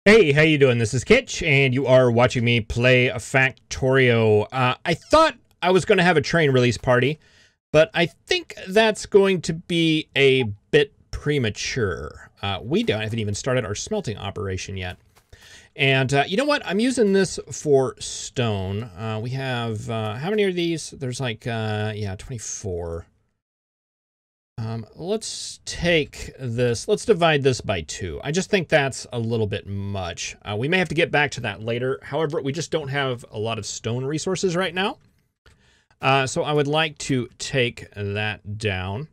Hey, how you doing? This is Kitch, and you are watching me play a Factorio. I thought I was going to have a train release party, but I think that's going to be a bit premature. We haven't even started our smelting operation yet. And you know what? I'm using this for stone. We have, how many are these? There's like, yeah, 24. Let's take this, let's divide this by 2. I just think that's a little bit much. We may have to get back to that later. However, we just don't have a lot of stone resources right now. So I would like to take that down.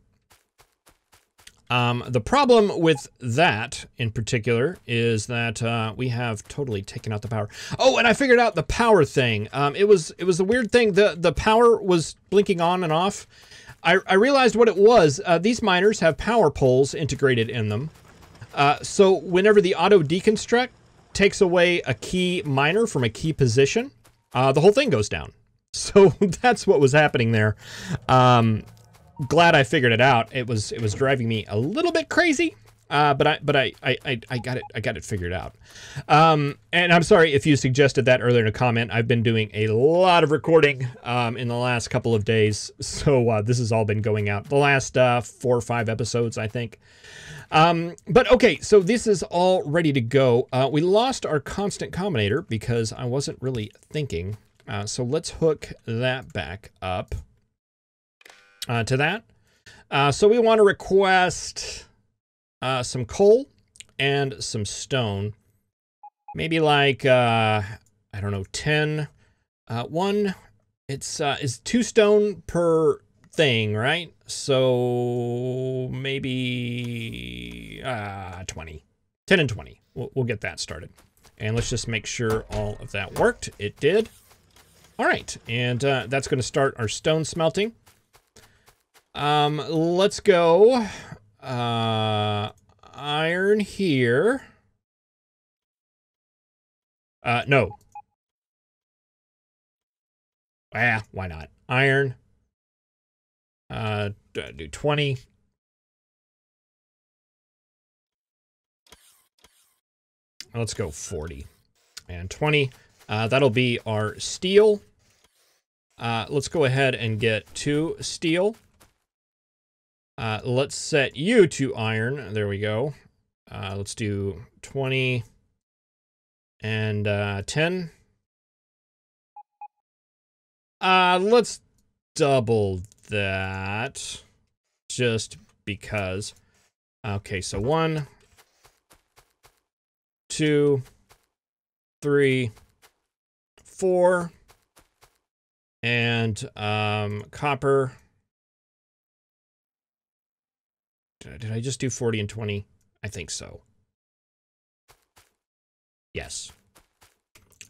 The problem with that in particular is that we have totally taken out the power. Oh, and I figured out the power thing. It was a weird thing. The power was blinking on and off. I realized what it was. These miners have power poles integrated in them. So whenever the auto deconstruct takes away a key miner from a key position, the whole thing goes down. So that's what was happening there. Glad I figured it out. It was driving me a little bit crazy. But I got it figured out. And I'm sorry if you suggested that earlier in a comment. I've been doing a lot of recording in the last couple of days, so this has all been going out the last 4 or 5 episodes, I think. But okay, so this is all ready to go. We lost our constant combinator because I wasn't really thinking. So let's hook that back up to that. So we want to request some coal and some stone. Maybe like, I don't know, 10. It's 2 stone per thing, right? So maybe 20. 10 and 20. We'll get that started. And let's just make sure all of that worked. It did. All right, and that's going to start our stone smelting. Let's go. Iron here. No. Ah, why not? Iron. Do 20. Let's go 40. And 20. That'll be our steel. Let's go ahead and get 2 steel. Let's set you to iron. There we go. Let's do 20 and 10. Let's double that just because. Okay, so 1, 2, 3, 4, and copper. Did I just do 40 and 20? I think so. Yes.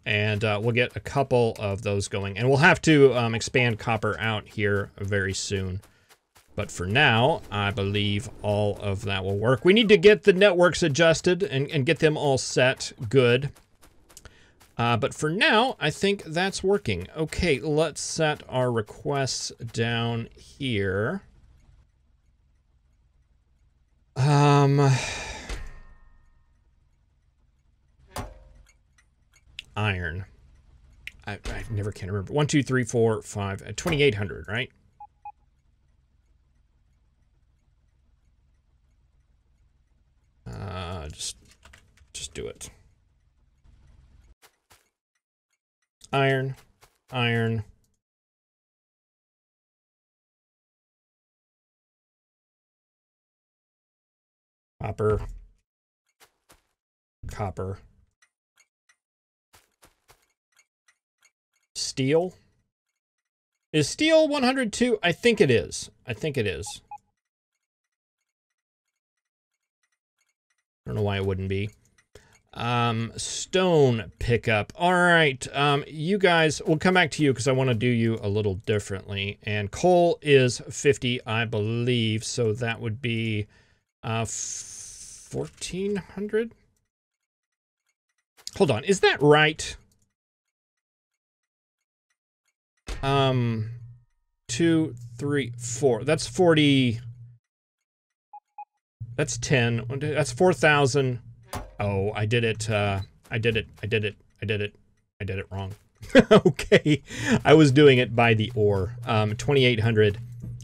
And we'll get a couple of those going. And we'll have to expand copper out here very soon. But for now, I believe all of that will work. We need to get the networks adjusted and get them all set good. But for now, I think that's working. Okay, let's set our requests down here. Iron. I never can remember. 1, 2, 3, 4, 5, 2,800, right? Just do it. Iron, iron. Copper. Copper. Steel. Is steel 102? I think it is. I think it is. I don't know why it wouldn't be. Stone pickup. All right. You guys, we'll come back to you because I want to do you a little differently. And coal is 50, I believe. So that would be 1,400. Hold on. Is that right? 2, 3, 4. That's 40. That's 10. That's 4,000. Oh, I did it. I did it wrong. Okay. I was doing it by the ore. 2800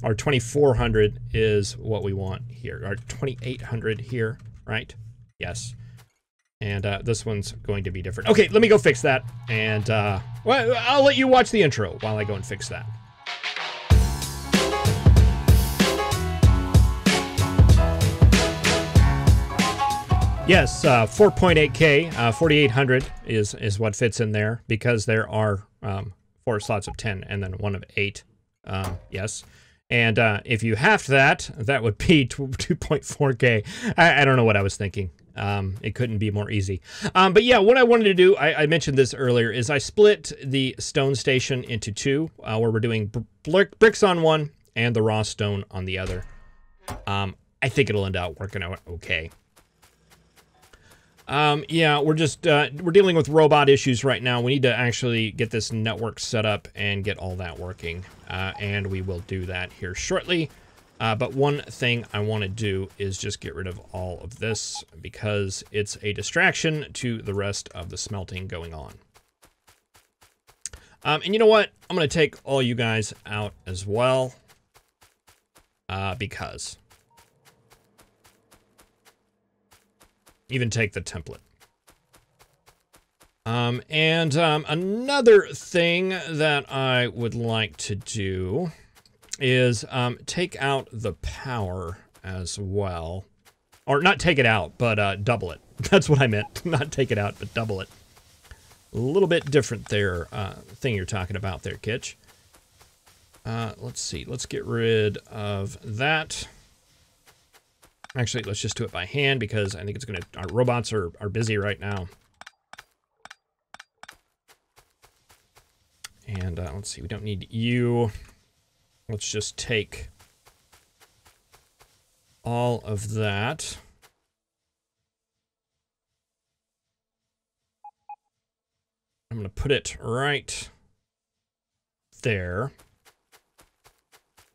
or 2400 is what we want here. Or 2800 here, right? Yes. And this one's going to be different. Okay, let me go fix that. And well, I'll let you watch the intro while I go and fix that. Yes, 4.8K, 4800 is what fits in there because there are 4 slots of 10 and then 1 of 8. Yes. And if you halved that, that would be 2.4K. I don't know what I was thinking. It couldn't be more easy. But yeah, what I wanted to do, I mentioned this earlier, is I split the stone station into 2, where we're doing bricks on one and the raw stone on the other. I think it'll end up working out okay. Yeah, we're just, we're dealing with robot issues right now. We need to actually get this network set up and get all that working. And we will do that here shortly. But one thing I want to do is just get rid of all of this because it's a distraction to the rest of the smelting going on. And you know what? I'm going to take all you guys out as well. Because... even take the template. Another thing that I would like to do is take out the power as well. Or not take it out, but double it. That's what I meant. Not take it out, but double it. A little bit different there, thing you're talking about there, Kitch. Let's see. Let's get rid of that. Actually, let's just do it by hand because I think it's going to... our robots are busy right now. And let's see, we don't need you. Let's just take all of that. I'm going to put it right there.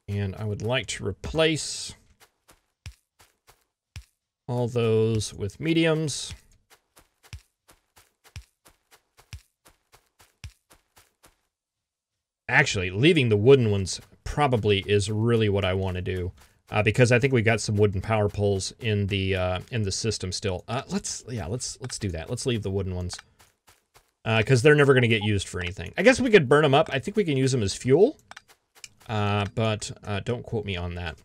And I would like to replace... all those with mediums. Actually, leaving the wooden ones probably is really what I want to do, because I think we got some wooden power poles in the system still. Let's do that. Let's leave the wooden ones, because they're never going to get used for anything. I guess we could burn them up. I think we can use them as fuel, but don't quote me on that.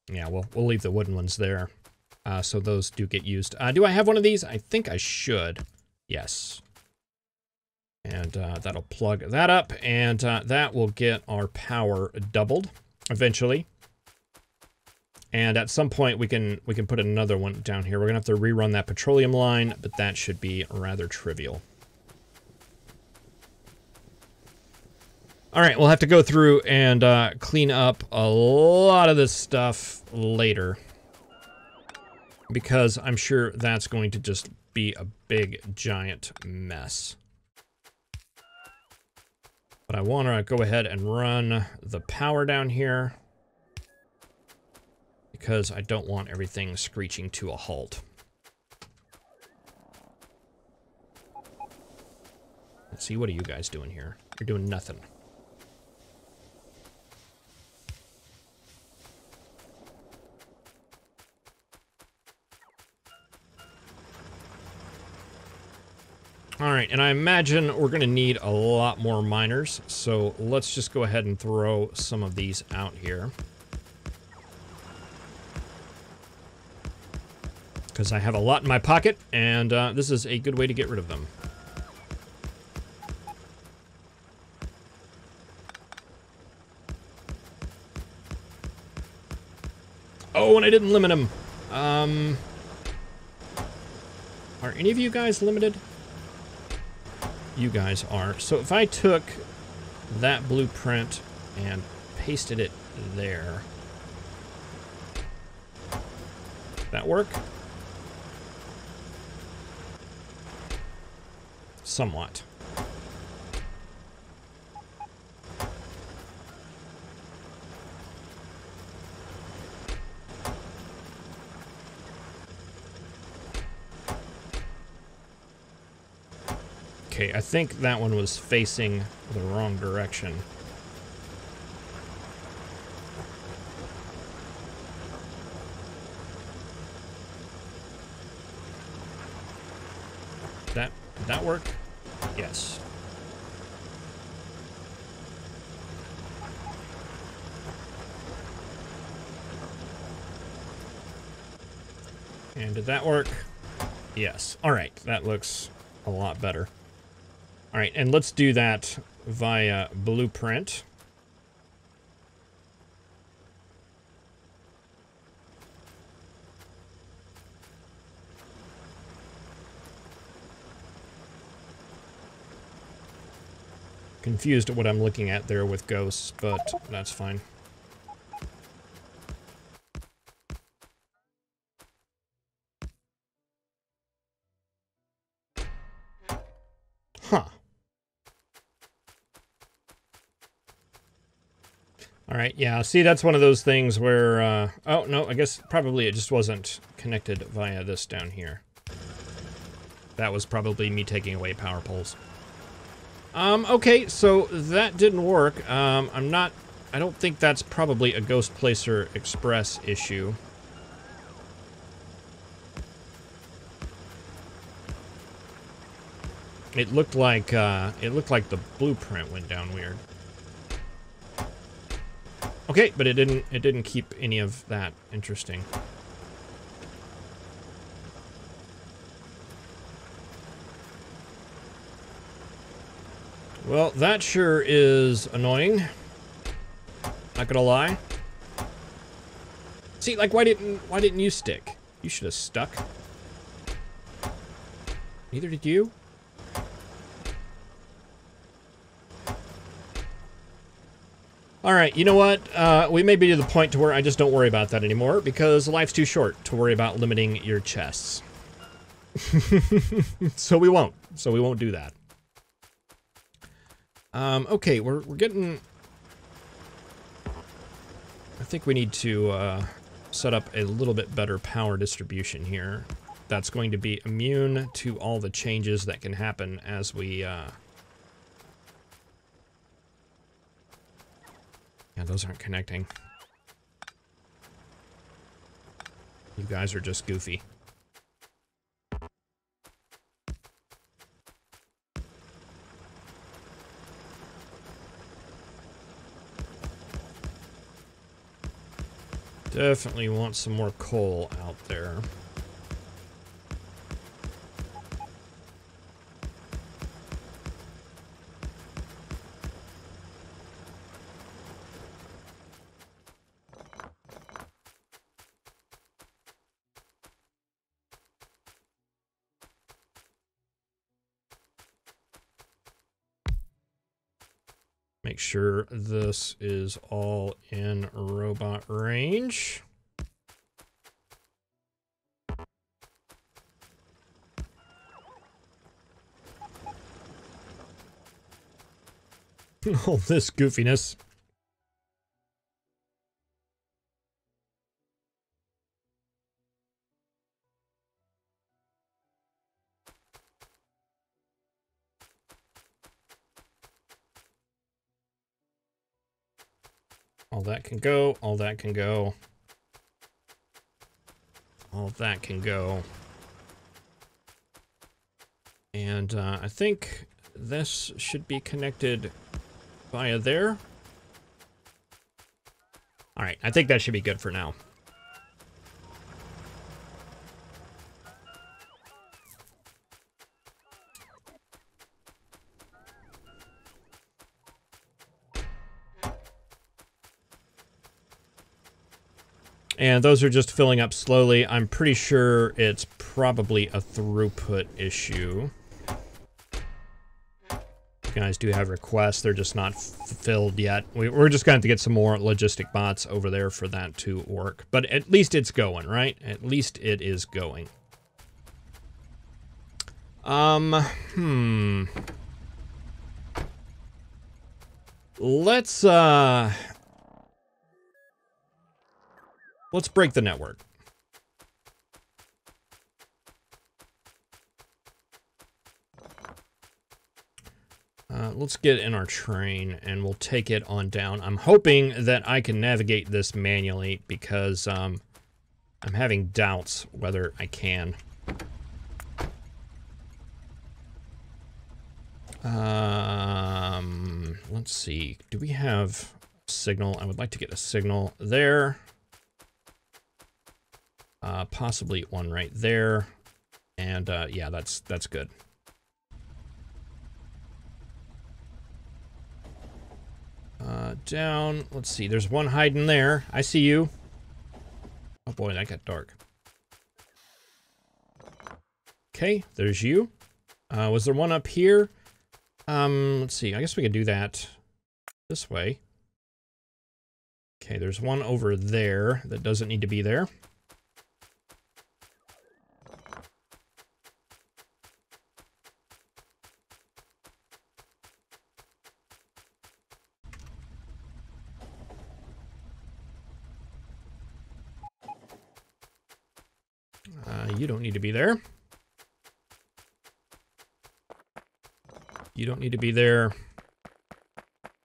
Yeah, we'll leave the wooden ones there, so those do get used. Do I have one of these? I think I should. Yes. And that'll plug that up, and that will get our power doubled eventually. And at some point, we can put another one down here. We're gonna have to rerun that petroleum line, but that should be rather trivial. All right, we'll have to go through and clean up a lot of this stuff later, because I'm sure that's going to just be a big, giant mess. But I want to go ahead and run the power down here, because I don't want everything screeching to a halt. Let's see, what are you guys doing here? You're doing nothing. All right, and I imagine we're going to need a lot more miners, so let's just go ahead and throw some of these out here. Because I have a lot in my pocket, and this is a good way to get rid of them. Oh, and I didn't limit them. Are any of you guys limited? You guys are. So if I took that blueprint and pasted it there, that work? Somewhat. Okay, I think that one was facing the wrong direction. Did that work? Yes. And did that work? Yes. All right, that looks a lot better. All right, and let's do that via blueprint. Confused at what I'm looking at there with ghosts, but that's fine. Huh. All right, yeah, see, that's one of those things where, oh, no, I guess probably it just wasn't connected via this down here. That was probably me taking away power poles. Okay, so that didn't work. I don't think that's probably a Ghost Placer Express issue. It looked like the blueprint went down weird. Okay, but it didn't keep any of that. Interesting. Well, that sure is annoying. Not gonna lie. See, like, why didn't you stick? You should have stuck. Neither did you. All right, you know what? We may be to the point to where I just don't worry about that anymore because life's too short to worry about limiting your chests. So we won't. So we won't do that. Okay, we're getting... I think we need to set up a little bit better power distribution here. That's going to be immune to all the changes that can happen as we... Yeah, those aren't connecting. You guys are just goofy. Definitely want some more coal out there. Make sure this is all in robot range. All this goofiness. All that can go, all that can go. All that can go. And I think this should be connected via there. All right, I think that should be good for now. And those are just filling up slowly. I'm pretty sure it's probably a throughput issue. You guys do have requests. They're just not filled yet. We're just going to have to get some more logistic bots over there for that to work. But at least it's going, right? At least it is going. Let's break the network. Let's get in our train and we'll take it on down. I'm hoping that I can navigate this manually because I'm having doubts whether I can. Let's see. Do we have a signal? I would like to get a signal there. Possibly one right there. And yeah, that's good. Down. Let's see. There's one hiding there. I see you. Oh boy, that got dark. Okay, there's you. Was there one up here? Let's see. I guess we could do that this way. Okay, there's one over there that doesn't need to be there. You don't need to be there. You don't need to be there.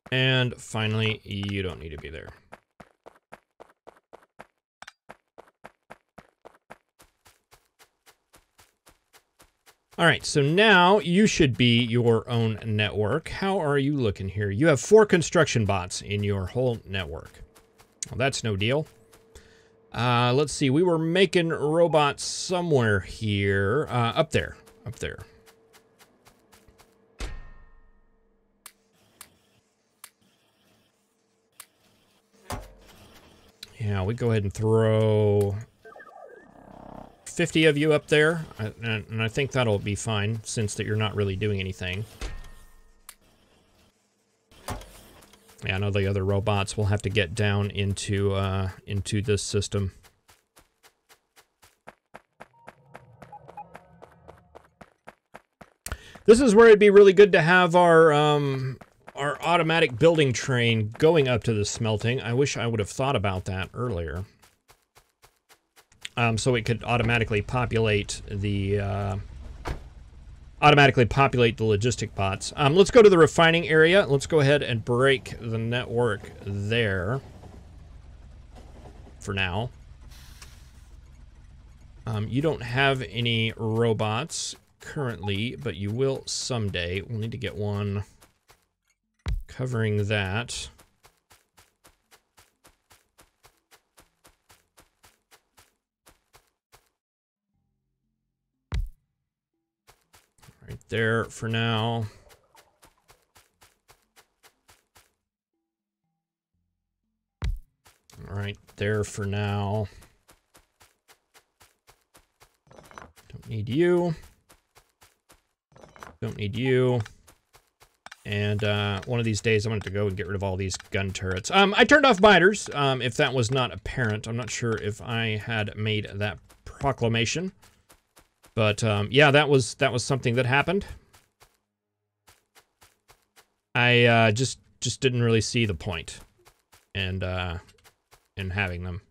And finally, you don't need to be there. All right, so now you should be your own network. How are you looking here? You have 4 construction bots in your whole network. Well, that's no deal. Let's see. We were making robots somewhere here. Up there. Up there. Yeah, we go ahead and throw 50 of you up there. And I think that'll be fine since that you're not really doing anything. Yeah, I know the other robots will have to get down into this system. This is where it'd be really good to have our automatic building train going up to the smelting. I wish I would have thought about that earlier. So it could automatically populate the logistic bots. Let's go to the refining area. Let's go ahead and break the network there for now. You don't have any robots currently, but you will someday. We'll need to get one covering that. Right there for now. All right, there for now. Don't need you. Don't need you. And one of these days, I'm going to go and get rid of all these gun turrets. I turned off biters, if that was not apparent. I'm not sure if I had made that proclamation. But yeah, that was something that happened. I just didn't really see the point in having them.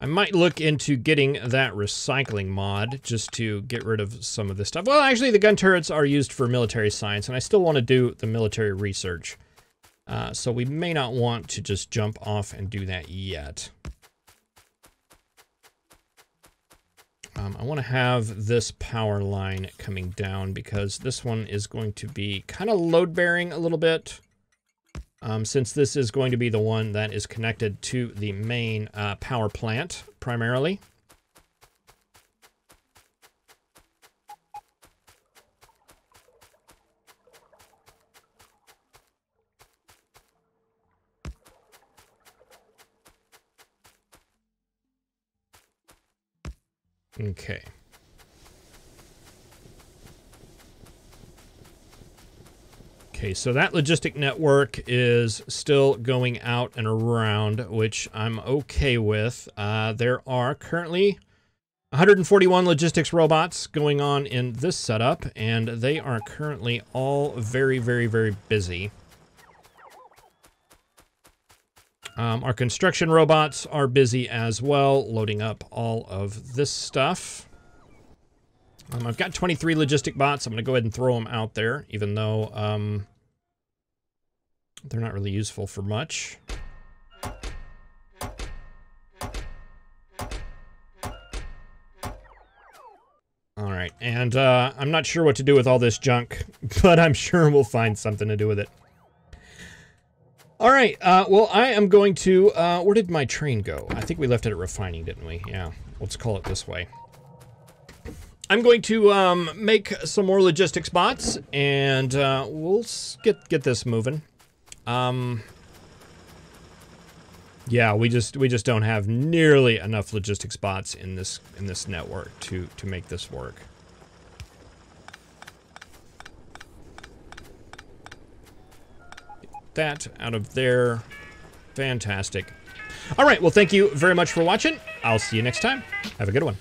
I might look into getting that recycling mod just to get rid of some of this stuff. Well, actually, the gun turrets are used for military science, and I still want to do the military research. So we may not want to just jump off and do that yet. I want to have this power line coming down because this one is going to be kind of load-bearing a little bit. Since this is going to be the one that is connected to the main power plant, primarily. Okay. Okay, so that logistic network is still going out and around, which I'm okay with. There are currently 141 logistics robots going on in this setup, and they are currently all very, very, very busy. Our construction robots are busy as well, loading up all of this stuff. I've got 23 logistic bots. I'm going to go ahead and throw them out there, even though they're not really useful for much. All right, and I'm not sure what to do with all this junk, but I'm sure we'll find something to do with it. All right, well, I am going to, where did my train go? I think we left it at refining, didn't we? Yeah, let's call it this way. I'm going to make some more logistics bots, and we'll get this moving. Yeah, we just don't have nearly enough logistics bots in this network to make this work. Get that out of there. Fantastic. All right, well, thank you very much for watching. I'll see you next time. Have a good one.